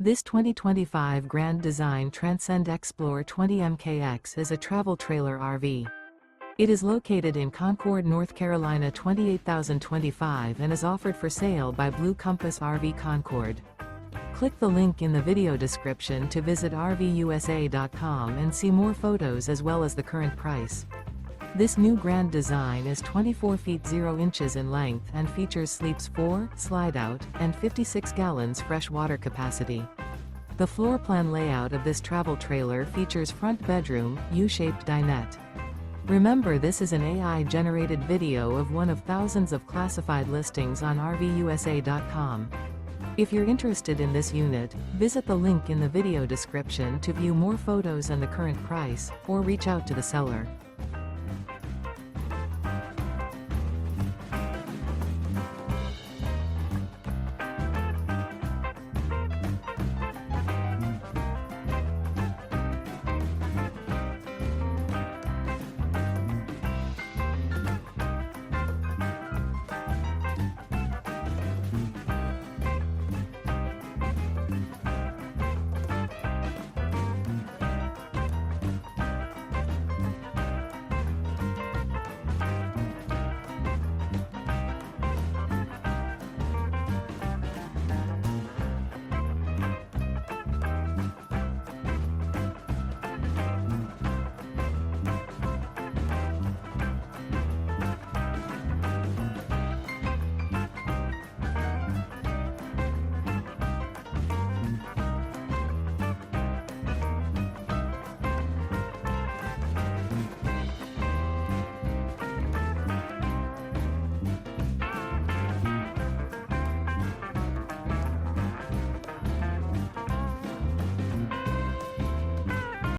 This 2025 Grand Design Transcend Xplor 20 MKX is a travel trailer RV. It is located in Concord, North Carolina 28025 and is offered for sale by Blue Compass RV Concord. Click the link in the video description to visit RVUSA.com and see more photos as well as the current price. This new Grand Design is 24 feet 0 inches in length and features sleeps 4, Slideout, and 56 gallons fresh water capacity. The floor plan layout of this travel trailer features front bedroom, U-shaped dinette. Remember, this is an AI-generated video of one of thousands of classified listings on RVUSA.com. If you're interested in this unit, visit the link in the video description to view more photos and the current price, or reach out to the seller.